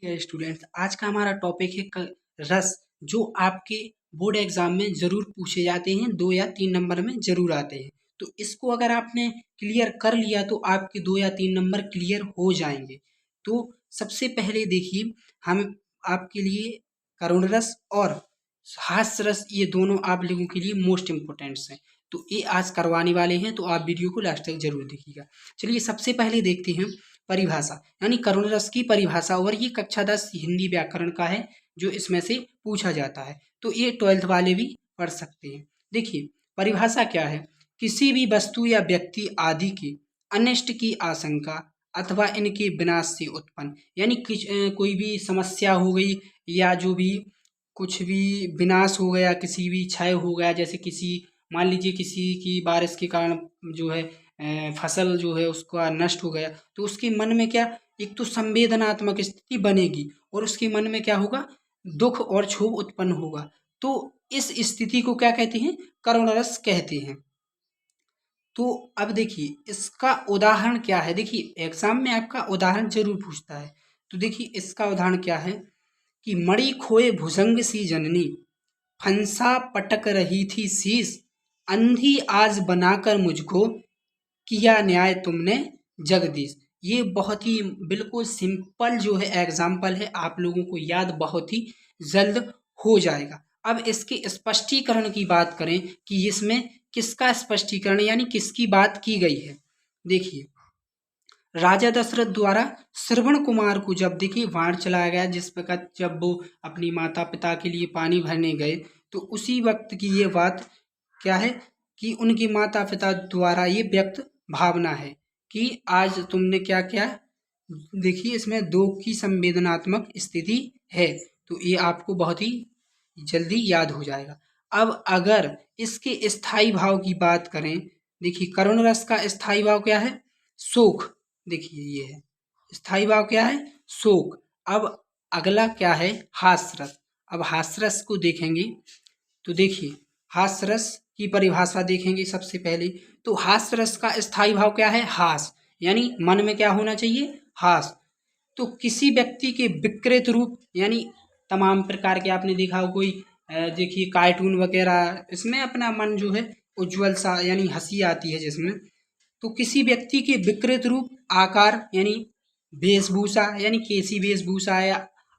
Students, आज का हमारा टॉपिक है रस, जो आपके बोर्ड एग्जाम में जरूर पूछे जाते हैं, 2 या 3 नंबर में जरूर आते हैं। तो इसको अगर आपने क्लियर कर लिया तो आपके 2 या 3 नंबर क्लियर हो जाएंगे। तो सबसे पहले देखिए, हम आपके लिए करुण रस और हास्य रस, ये दोनों आप लोगों के लिए मोस्ट इम्पोर्टेंट्स हैं। तो ये आज करवाने वाले हैं, तो आप वीडियो को लास्ट तक जरूर देखिएगा। चलिए सबसे पहले देखते हैं परिभाषा, यानी करुण रस की परिभाषा, और ये कक्षा 10 हिंदी व्याकरण का है जो इसमें से पूछा जाता है। तो ये 12th वाले भी पढ़ सकते हैं। देखिए परिभाषा क्या है। किसी भी वस्तु या व्यक्ति आदि के अनिष्ट की आशंका अथवा इनके विनाश से उत्पन्न, यानी कोई भी समस्या हो गई या जो भी कुछ भी विनाश हो गया, किसी भी क्षय हो गया, जैसे किसी मान लीजिए किसी की बारिश के कारण जो है फसल जो है उसका नष्ट हो गया, तो उसके मन में क्या, एक तो संवेदनात्मक स्थिति बनेगी और उसके मन में क्या होगा, दुख और क्षोभ उत्पन्न होगा। तो इस स्थिति को क्या कहते हैं, करुण रस कहते हैं। तो अब देखिए इसका उदाहरण क्या है। देखिए एग्जाम में आपका उदाहरण जरूर पूछता है। तो देखिए इसका उदाहरण क्या है कि मणि खोए भुजंग सी जननी, फंसा पटक रही थी शीश, अंधी आज बनाकर मुझको, किया न्याय तुमने जगदीश। ये बहुत ही बिल्कुल सिंपल जो है एग्जाम्पल है, आप लोगों को याद बहुत ही जल्द हो जाएगा। अब इसके स्पष्टीकरण की बात करें कि इसमें किसका स्पष्टीकरण यानी किसकी बात की गई है। देखिए राजा दशरथ द्वारा श्रवण कुमार को जब देखिए बाण चलाया गया, जिस वक्त जब वो अपनी माता पिता के लिए पानी भरने गए, तो उसी वक्त की ये बात क्या है कि उनके माता पिता द्वारा ये व्यक्त भावना है कि आज तुमने क्या किया। देखिए इसमें दो की संवेदनात्मक स्थिति है, तो ये आपको बहुत ही जल्दी याद हो जाएगा। अब अगर इसके स्थायी भाव की बात करें, देखिए करुण रस का स्थायी भाव क्या है, शोक। देखिए ये है स्थायी भाव क्या है, शोक। अब अगला क्या है, हास्य रस। अब हास्य रस को देखेंगे तो देखिए हास्य रस की परिभाषा देखेंगे सबसे पहले। तो हास्य रस का स्थायी भाव क्या है, हास, यानी मन में क्या होना चाहिए, हास। तो किसी व्यक्ति के विकृत रूप, यानी तमाम प्रकार के आपने देखा हो कोई देखिए कार्टून वगैरह, इसमें अपना मन जो है उज्जवल सा, यानी हंसी आती है जिसमें। तो किसी व्यक्ति के विकृत रूप, आकार, यानी वेशभूषा, यानी कैसी वेशभूषा है,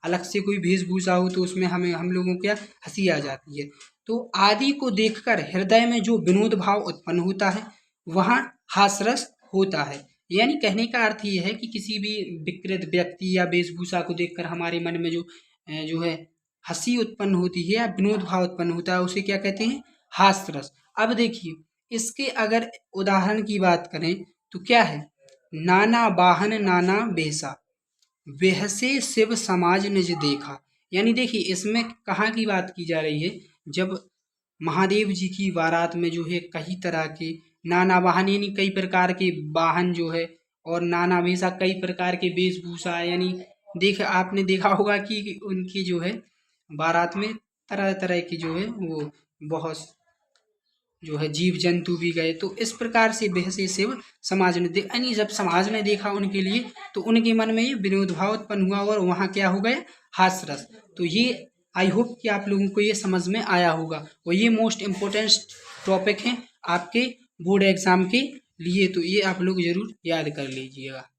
अलग से कोई वेशभूषा हो तो उसमें हम लोगों क्या हंसी आ जाती है। तो आदि को देखकर हृदय में जो विनोद भाव उत्पन्न होता है वहाँ हास्यरस होता है। यानी कहने का अर्थ ये है कि किसी भी विकृत व्यक्ति या वेशभूषा को देखकर हमारे मन में जो है हंसी उत्पन्न होती है या विनोद भाव उत्पन्न होता है, उसे क्या कहते हैं, हास्यरस। अब देखिए इसके अगर उदाहरण की बात करें तो क्या है, नाना वाहन नाना बेसा, बेहसे शिव समाज निज देखा। यानी देखिए इसमें कहाँ की बात की जा रही है, जब महादेव जी की बारात में जो है कई तरह के नाना वाहन, यानी कई प्रकार के वाहन जो है, और नाना वेशा कई प्रकार के वेशभूषा, यानी आपने देखा होगा कि उनकी जो है बारात में तरह तरह की जो है वो बहुत जो है जीव जंतु भी गए। तो इस प्रकार से बेहसे शिव समाज ने यानी जब समाज ने देखा उनके लिए, तो उनके मन में ये विनोद भाव उत्पन्न हुआ और वहाँ क्या हो गया, हास्य रस। तो ये आई होप कि आप लोगों को ये समझ में आया होगा, और ये मोस्ट इम्पोर्टेंट टॉपिक है आपके बोर्ड एग्जाम के लिए, तो ये आप लोग जरूर याद कर लीजिएगा।